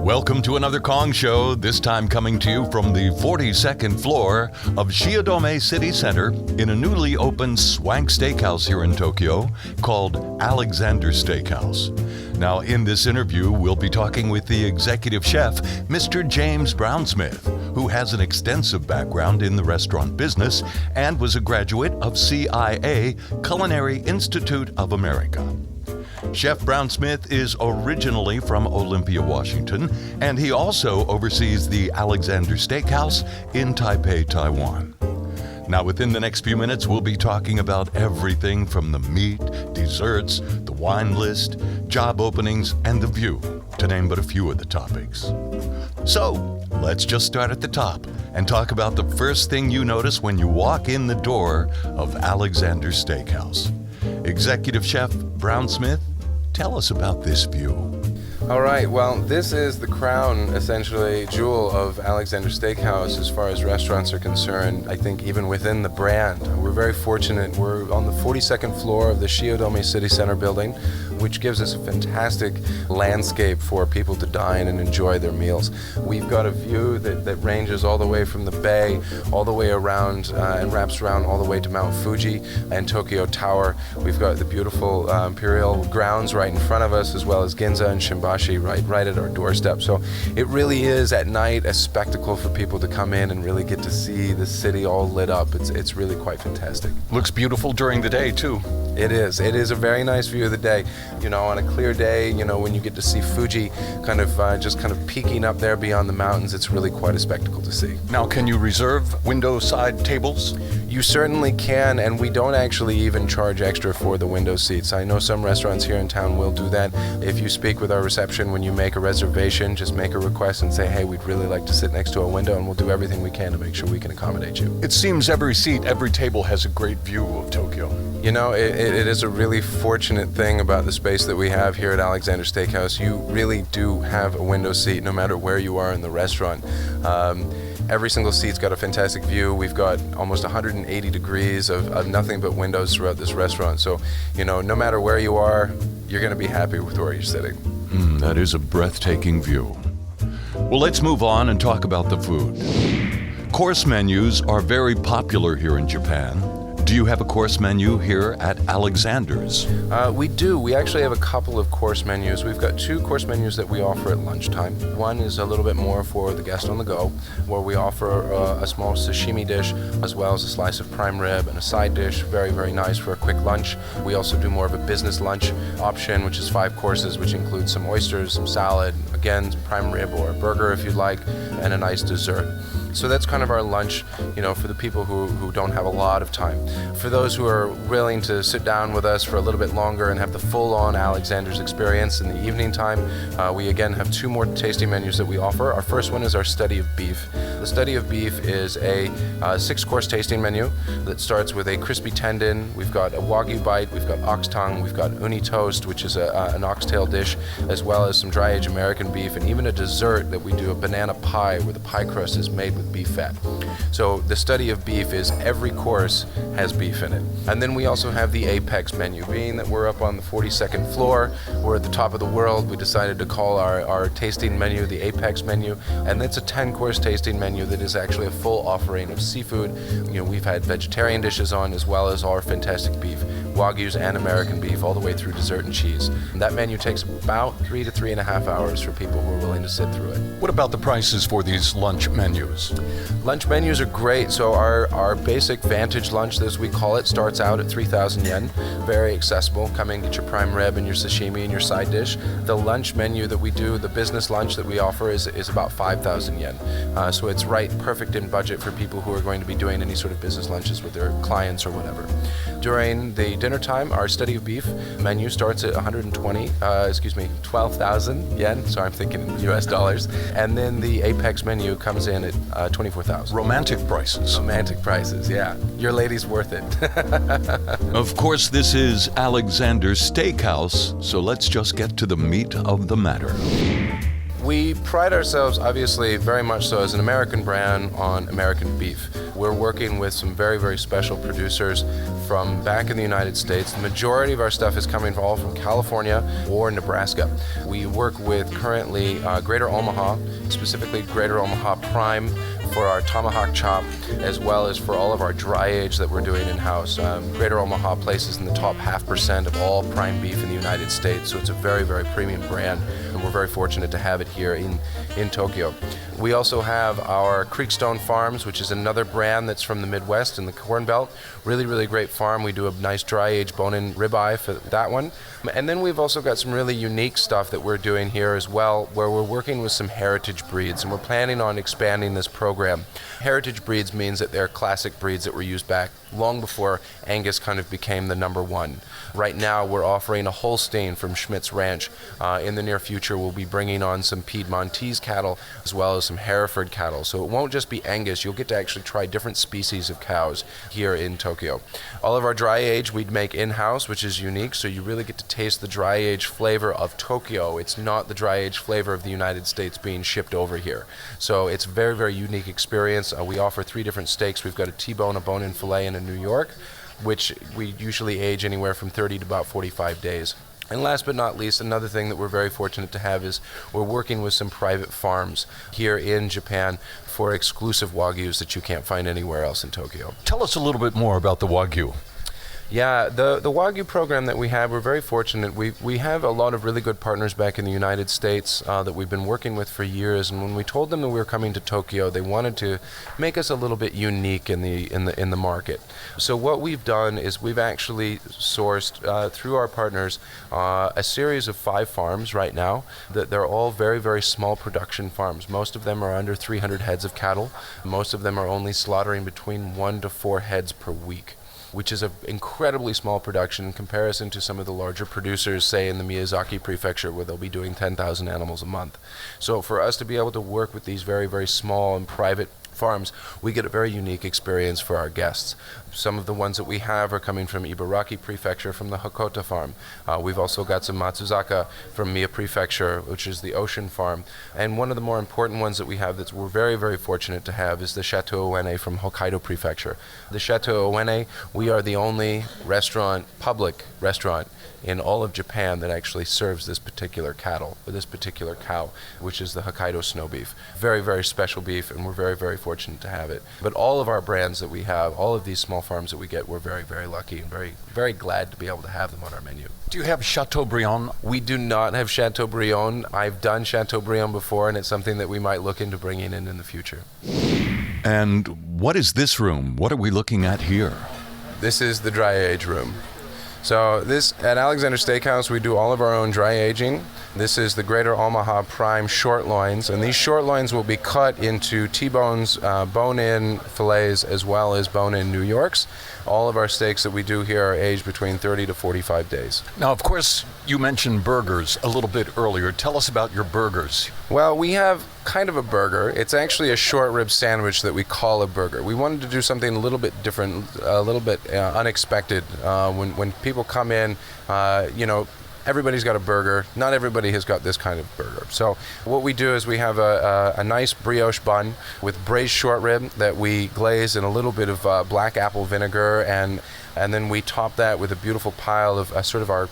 Welcome to another Kong Show, this time coming to you from the 42nd floor of Shiodome City Center in a newly opened swank steakhouse here in Tokyo called Alexander Steakhouse. Now, in this interview, we'll be talking with the executive chef, Mr. James Brownsmith, who has an extensive background in the restaurant business and was a graduate of CIA, Culinary Institute of America. Chef Brownsmith is originally from Olympia, Washington, and he also oversees the Alexander Steakhouse in Taipei, Taiwan. Now, within the next few minutes, we'll be talking about everything from the meat, desserts, the wine list, job openings, and the view, to name but a few of the topics. So, let's just start at the top and talk about the first thing you notice when you walk in the door of Alexander Steakhouse. Executive Chef Brownsmith, tell us about this view. All right, well, this is the crown, essentially, jewel of Alexander Steakhouse as far as restaurants are concerned. I think even within the brand, we're very fortunate. We're on the 42nd floor of the Shiodome City Center building, which gives us a fantastic landscape for people to dine and enjoy their meals. We've got a view that ranges all the way from the bay, all the way around and wraps around all the way to Mount Fuji and Tokyo Tower. We've got the beautiful imperial grounds right in front of us, as well as Ginza and Shimbashi right at our doorstep. So it really is at night a spectacle for people to come in and really get to see the city all lit up. It's really quite fantastic. Looks beautiful during the day too. It is a very nice view of the day. You know, on a clear day, you know, when you get to see Fuji just peeking up there beyond the mountains, it's really quite a spectacle to see. Now, can you reserve window side tables? You certainly can, and we don't actually even charge extra for the window seats. I know some restaurants here in town will do that. If you speak with our reception when you make a reservation, just make a request and say, hey, we'd really like to sit next to a window, and we'll do everything we can to make sure we can accommodate you. It seems every seat, every table has a great view of Tokyo. You know, it is a really fortunate thing about the space that we have here at Alexander Steakhouse. You really do have a window seat no matter where you are in the restaurant. Every single seat's got a fantastic view. We've got almost 180 degrees of nothing but windows throughout this restaurant. So, you know, no matter where you are, you're going to be happy with where you're sitting. That is a breathtaking view. Well, let's move on and talk about the food. Course menus are very popular here in Japan. Do you have a course menu here at Alexander's? We do. We actually have a couple of course menus. We've got two course menus that we offer at lunchtime. One is a little bit more for the guest on the go, where we offer a small sashimi dish, as well as a slice of prime rib and a side dish. Very, very nice for a quick lunch. We also do more of a business lunch option, which is 5 courses, which includes some oysters, some salad, again, prime rib or a burger if you'd like, and a nice dessert. So that's kind of our lunch, you know, for the people who don't have a lot of time. For those who are willing to sit down with us for a little bit longer and have the full-on Alexander's experience in the evening time, we again have 2 more tasting menus that we offer. Our first one is our study of beef. The study of beef is a 6-course tasting menu that starts with a crispy tendon. We've got a Wagyu bite, we've got ox tongue, we've got uni toast, which is an oxtail dish, as well as some dry-aged American beef, and even a dessert that we do, a banana pie, where the pie crust is made with beef fat. So the study of beef is every course has beef in it. And then we also have the Apex menu. Being that we're up on the 42nd floor, we're at the top of the world, we decided to call our tasting menu the Apex menu, and that's a 10-course tasting menu that is actually a full offering of seafood. You know, we've had vegetarian dishes on, as well as our fantastic beef, Wagyus and American beef, all the way through dessert and cheese. And that menu takes about 3 to 3.5 hours for people who are willing to sit through it. What about the prices for these lunch menus? Lunch menus are great. So our basic Vantage lunch, as we call it, starts out at 3,000 yen. Very accessible. Come in, get your prime rib and your sashimi and your side dish. The lunch menu that we do, the business lunch that we offer, is about 5,000 yen. So it's perfect in budget for people who are going to be doing any sort of business lunches with their clients or whatever. During the dinner time, our study of beef menu starts at 12,000 yen. Sorry, I'm thinking in US dollars. And then the Apex menu comes in at 24,000. Romantic prices. Romantic prices, yeah. Your lady's worth it. Of course, this is Alexander Steakhouse, so let's just get to the meat of the matter. We pride ourselves, obviously, very much so as an American brand on American beef. We're working with some very, very special producers from back in the United States. The majority of our stuff is coming all from California or Nebraska. We work with currently Greater Omaha, specifically Greater Omaha Prime, for our tomahawk chop, as well as for all of our dry age that we're doing in-house. Greater Omaha places in the top 0.5% of all prime beef in the United States, so it's a very, very premium brand, and we're very fortunate to have it here in Tokyo. We also have our Creekstone Farms, which is another brand that's from the Midwest in the Corn Belt. Really, really great farm. We do a nice dry age bone-in ribeye for that one. And then we've also got some really unique stuff that we're doing here as well, where we're working with some heritage breeds, and we're planning on expanding this program. Heritage breeds means that they're classic breeds that were used back long before Angus kind of became the number one. Right now, we're offering a Holstein from Schmidt's Ranch. In the near future, we'll be bringing on some Piedmontese cattle as well as some Hereford cattle. So it won't just be Angus. You'll get to actually try different species of cows here in Tokyo. All of our dry age we'd make in-house, which is unique, so you really get to taste the dry age flavor of Tokyo. It's not the dry age flavor of the United States being shipped over here. So it's a very, very unique experience. We offer 3 different steaks. We've got a T-bone, a bone-in fillet, and a New York, which we usually age anywhere from 30 to about 45 days. And last but not least, another thing that we're very fortunate to have is we're working with some private farms here in Japan for exclusive Wagyus that you can't find anywhere else in Tokyo. Tell us a little bit more about the Wagyu. Yeah, the Wagyu program that we have, we're very fortunate. We have a lot of really good partners back in the United States that we've been working with for years. And when we told them that we were coming to Tokyo, they wanted to make us a little bit unique in the market. So what we've done is we've actually sourced through our partners a series of 5 farms right now. That they're all very, very small production farms. Most of them are under 300 heads of cattle. Most of them are only slaughtering between 1 to 4 heads per week, which is an incredibly small production in comparison to some of the larger producers, say in the Miyazaki prefecture, where they'll be doing 10,000 animals a month. So for us to be able to work with these very, very small and private farms, we get a very unique experience for our guests. Some of the ones that we have are coming from Ibaraki Prefecture from the Hakota farm. We've also got some Matsuzaka from Mie Prefecture, which is the ocean farm. And one of the more important ones that we have that we're very, very fortunate to have is the Chateau Uene from Hokkaido Prefecture. The Chateau Uene, we are the only public restaurant in all of Japan that actually serves this particular cattle, or this particular cow, which is the Hokkaido snow beef. Very, very special beef, and we're very, very fortunate to have it. But all of our brands that we have, all of these small farms that we get, we're very, very lucky and very, very glad to be able to have them on our menu. Do you have Chateaubriand? We do not have Chateaubriand. I've done Chateaubriand before, and it's something that we might look into bringing in the future. And what is this room? What are we looking at here? This is the dry age room. So this, at Alexander Steakhouse, we do all of our own dry aging. This is the Greater Omaha Prime short loins, and these short loins will be cut into T-bones, bone-in fillets, as well as bone-in New Yorks. All of our steaks that we do here are aged between 30 to 45 days. Now, of course, you mentioned burgers a little bit earlier. Tell us about your burgers. Well, we have kind of a burger. It's actually a short rib sandwich that we call a burger. We wanted to do something a little bit different, a little bit unexpected. When people come in, everybody's got a burger. Not everybody has got this kind of burger. So what we do is we have a nice brioche bun with braised short rib that we glaze in a little bit of black apple vinegar, and then we top that with a beautiful pile of sort of our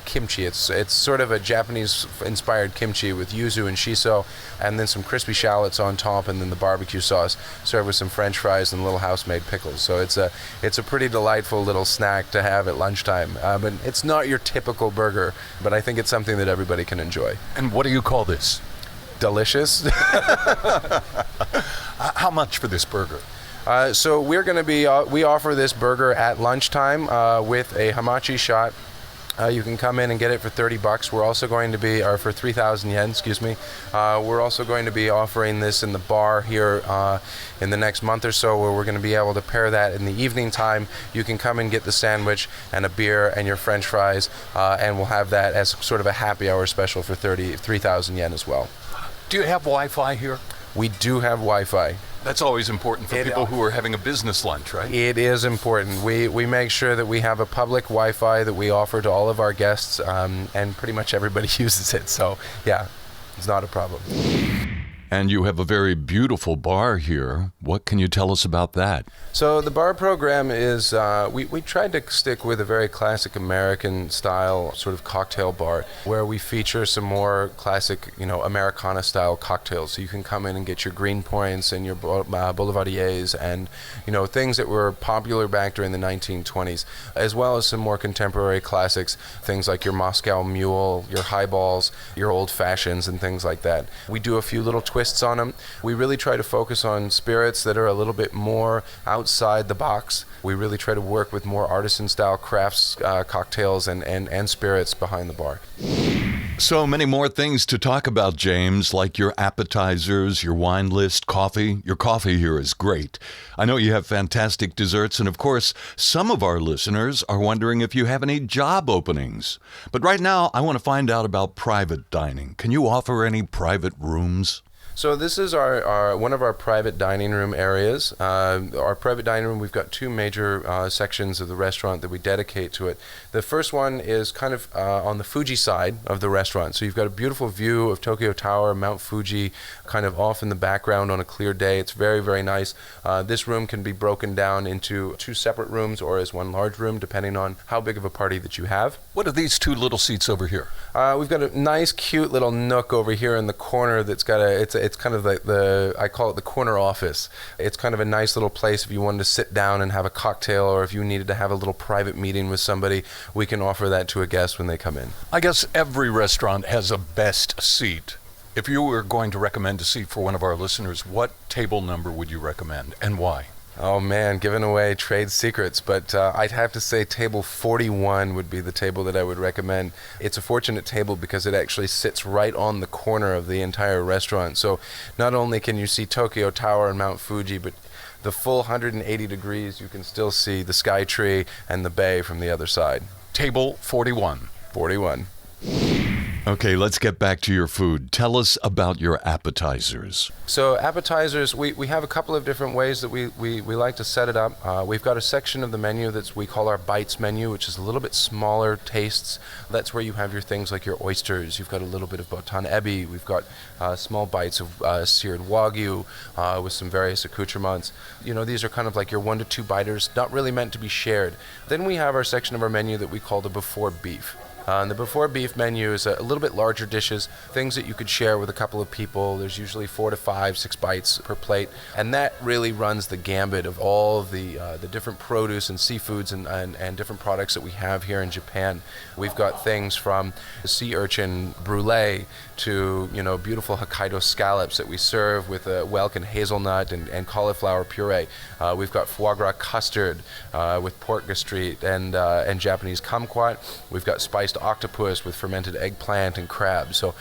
kimchi. It's sort of a Japanese-inspired kimchi with yuzu and shiso, and then some crispy shallots on top, and then the barbecue sauce, served with some French fries and little house-made pickles. So it's a pretty delightful little snack to have at lunchtime. But it's not your typical burger, but I think it's something that everybody can enjoy. And what do you call this? Delicious. How much for this burger? So we're going to be, we offer this burger at lunchtime with a hamachi shot. You can come in and get it for $30. We're also going to be, or for 3,000 yen, excuse me. We're also going to be offering this in the bar here in the next month or so, where we're going to be able to pair that in the evening time. You can come and get the sandwich and a beer and your French fries, and we'll have that as sort of a happy hour special for 3,000 yen as well. Do you have Wi-Fi here? We do have Wi-Fi. That's always important for people who are having a business lunch, right? It is important. We make sure that we have a public Wi-Fi that we offer to all of our guests, and pretty much everybody uses it. So, yeah. It's not a problem. And you have a very beautiful bar here. What can you tell us about that? So the bar program is, we tried to stick with a very classic American style sort of cocktail bar where we feature some more classic, Americana style cocktails. So you can come in and get your Green Points and your Boulevardiers and, things that were popular back during the 1920s, as well as some more contemporary classics, things like your Moscow Mule, your highballs, your old fashions and things like that. We do a few little twists on them. We really try to focus on spirits that are a little bit more outside the box. We really try to work with more artisan-style crafts, cocktails, and spirits behind the bar. So many more things to talk about, James, like your appetizers, your wine list, coffee. Your coffee here is great. I know you have fantastic desserts, and of course, some of our listeners are wondering if you have any job openings. But right now, I want to find out about private dining. Can you offer any private rooms? So this is our one of our private dining room areas. Our private dining room, we've got two major sections of the restaurant that we dedicate to it. The first one is kind of on the Fuji side of the restaurant. So you've got a beautiful view of Tokyo Tower, Mount Fuji, kind of off in the background on a clear day. It's very, very nice. This room can be broken down into two separate rooms or as one large room, depending on how big of a party that you have. What are these two little seats over here? We've got a nice, cute little nook over here in the corner that's got it's kind of like I call it the corner office. It's kind of a nice little place if you wanted to sit down and have a cocktail, or if you needed to have a little private meeting with somebody, we can offer that to a guest when they come in. I guess every restaurant has a best seat. If you were going to recommend a seat for one of our listeners, what table number would you recommend and why? Oh man, giving away trade secrets, but I'd have to say table 41 would be the table that I would recommend. It's a fortunate table because it actually sits right on the corner of the entire restaurant. So not only can you see Tokyo Tower and Mount Fuji, but the full 180 degrees, you can still see the Sky Tree and the bay from the other side. Table 41. 41. Okay, let's get back to your food. Tell us about your appetizers. So appetizers, we have a couple of different ways that we like to set it up. We've got a section of the menu we call our bites menu, which is a little bit smaller tastes. That's where you have your things like your oysters. You've got a little bit of botan ebi. We've got small bites of seared Wagyu with some various accoutrements. These are kind of like your 1 to 2 biters, not really meant to be shared. Then we have our section of our menu that we call the before beef. And the before beef menu is a little bit larger dishes, things that you could share with a couple of people. There's usually 4 to 5, 6 bites per plate, and that really runs the gambit of all of the different produce and seafoods and different products that we have here in Japan. We've got things from sea urchin brulee to beautiful Hokkaido scallops that we serve with whelk and hazelnut and cauliflower puree. We've got foie gras custard with pork gastrite and Japanese kumquat. We've got spiced octopus with fermented eggplant and crab. So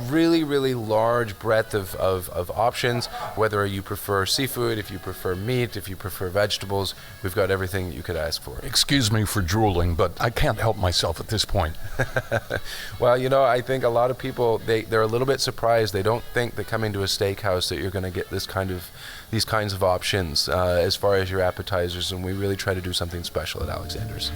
really, really large breadth of options, whether you prefer seafood, if you prefer meat, if you prefer vegetables, we've got everything that you could ask for. Excuse me for drooling, but I can't help myself at this point. Well, I think a lot of people, they're a little bit surprised. They don't think that coming to a steakhouse that you're going to get these kinds of options as far as your appetizers, and we really try to do something special at Alexander's.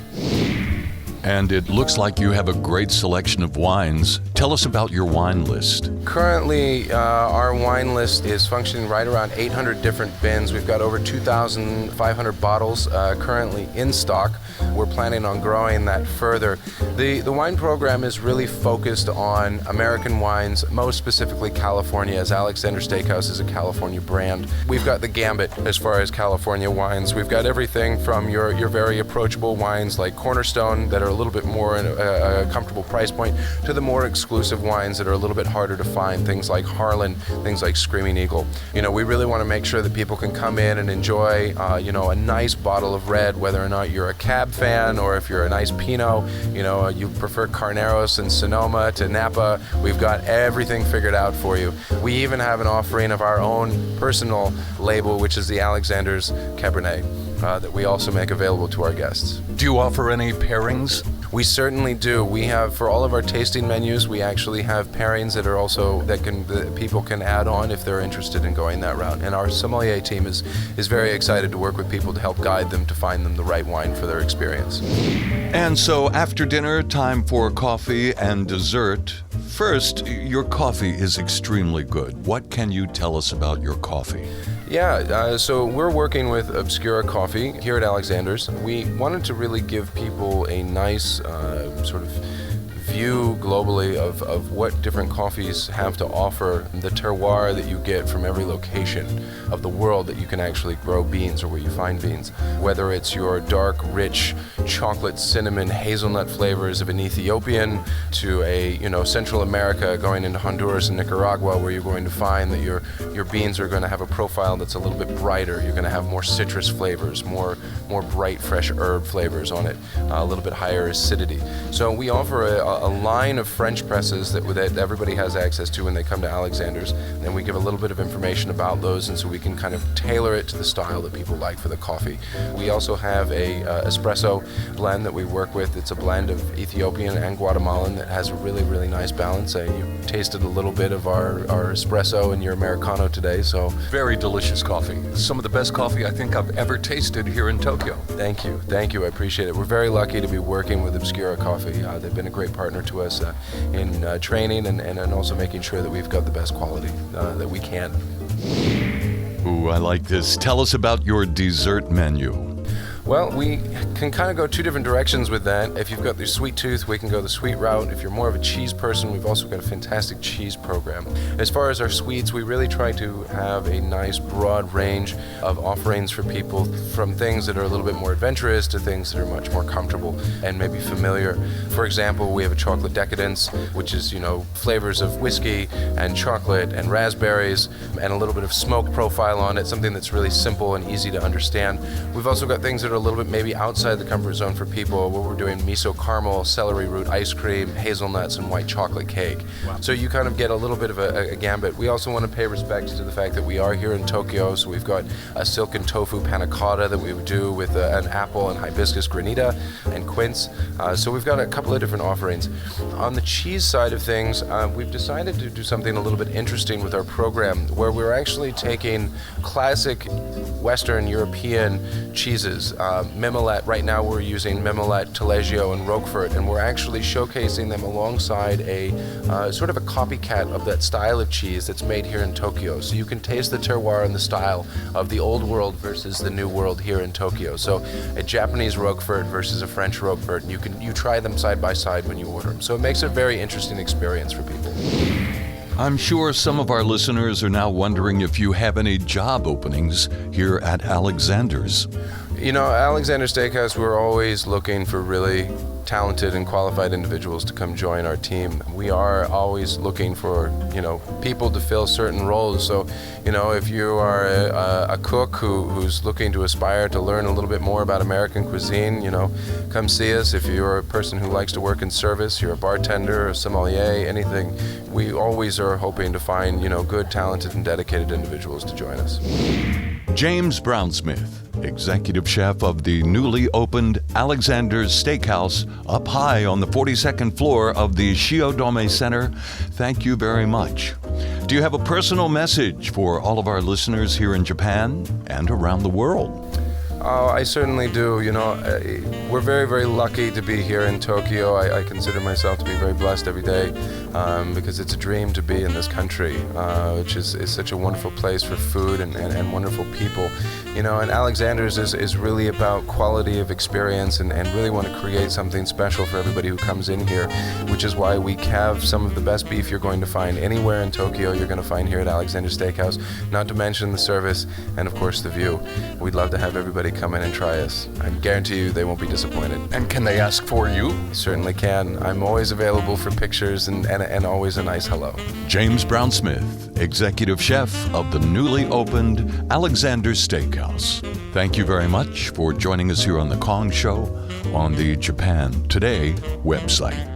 And it looks like you have a great selection of wines. Tell us about your wine list. Currently, our wine list is functioning right around 800 different bins. We've got over 2,500 bottles currently in stock. We're planning on growing that further. The wine program is really focused on American wines, most specifically California, as Alexander Steakhouse is a California brand. We've got the gambit as far as California wines. We've got everything from your very approachable wines like Cornerstone that are a little bit more in a comfortable price point, to the more exclusive wines that are a little bit harder to find, things like Harlan, things like Screaming Eagle. We really want to make sure that people can come in and enjoy a nice bottle of red, whether or not you're a Cab fan or if you're a nice Pinot, you prefer Carneros and Sonoma to Napa. We've got everything figured out for you. We even have an offering of our own personal label, which is the Alexander's Cabernet, that we also make available to our guests. Do you offer any pairings? We certainly do. We have, for all of our tasting menus, we actually have pairings that are also, that people can add on if they're interested in going that route. And our sommelier team is very excited to work with people to help guide them to find them the right wine for their experience. And so after dinner, time for coffee and dessert. First, your coffee is extremely good. What can you tell us about your coffee? Yeah, so we're working with Obscura Coffee here at Alexander's. We wanted to really give people a nice sort of view globally of what different coffees have to offer, the terroir that you get from every location of the world that you can actually grow beans or where you find beans. Whether it's your dark, rich chocolate, cinnamon, hazelnut flavors of an Ethiopian to a, Central America going into Honduras and Nicaragua, where you're going to find that your beans are going to have a profile that's a little bit brighter. You're going to have more citrus flavors, more bright, fresh herb flavors on it, a little bit higher acidity. So we offer a line of French presses that everybody has access to when they come to Alexander's, and we give a little bit of information about those, and so we can kind of tailor it to the style that people like for the coffee. We also have a espresso blend that we work with. It's a blend of Ethiopian and Guatemalan that has a really, really nice balance. You tasted a little bit of our espresso in your Americano today, so. Very delicious coffee. Some of the best coffee I think I've ever tasted here in Tokyo. Thank you, I appreciate it. We're very lucky to be working with Obscura Coffee. They've been a great partner to us in training and also making sure that we've got the best quality that we can. Ooh, I like this. Tell us about your dessert menu. Well, we can kind of go two different directions with that. If you've got the sweet tooth, we can go the sweet route. If you're more of a cheese person, we've also got a fantastic cheese program. As far as our sweets, we really try to have a nice broad range of offerings for people, from things that are a little bit more adventurous to things that are much more comfortable and maybe familiar. For example, we have a chocolate decadence, which is, flavors of whiskey and chocolate and raspberries and a little bit of smoke profile on it, something that's really simple and easy to understand. We've also got things that are a little bit maybe outside the comfort zone for people, where we're doing miso caramel, celery root ice cream, hazelnuts, and white chocolate cake. Wow. So you kind of get a little bit of a gambit. We also want to pay respect to the fact that we are here in Tokyo, so we've got a silken tofu panna cotta that we would do with an apple and hibiscus granita and quince. So we've got a couple of different offerings. On the cheese side of things, we've decided to do something a little bit interesting with our program, where we're actually taking classic Western European cheeses. Mimolette, right now we're using Mimolette, Taleggio, and Roquefort, and we're actually showcasing them alongside a sort of a copycat of that style of cheese that's made here in Tokyo. So you can taste the terroir and the style of the old world versus the new world here in Tokyo. So a Japanese Roquefort versus a French Roquefort, you try them side by side when you order them. So it makes a very interesting experience for people. I'm sure some of our listeners are now wondering if you have any job openings here at Alexander's. Alexander Steakhouse, we're always looking for really talented and qualified individuals to come join our team. We are always looking for, people to fill certain roles. So, if you are a cook who's looking to aspire to learn a little bit more about American cuisine, come see us. If you're a person who likes to work in service, you're a bartender, a sommelier, anything, we always are hoping to find, good, talented, and dedicated individuals to join us. James Brownsmith, executive chef of the newly opened Alexander's Steakhouse up high on the 42nd floor of the Shiodome Center, thank you very much. Do you have a personal message for all of our listeners here in Japan and around the world? Oh, I certainly do. We're very, very lucky to be here in Tokyo. I consider myself to be very blessed every day because it's a dream to be in this country, which is such a wonderful place for food and wonderful people. And Alexander's is really about quality of experience and really want to create something special for everybody who comes in here, which is why we have some of the best beef you're going to find anywhere in Tokyo you're going to find here at Alexander's Steakhouse, not to mention the service and, of course, the view. We'd love to have everybody come in and try us. I guarantee you they won't be disappointed. And can they ask for you? Certainly can. I'm always available for pictures and always a nice hello. James Brownsmith, executive chef of the newly opened Alexander's Steakhouse. Thank you very much for joining us here on The Kong Show on the Japan Today website.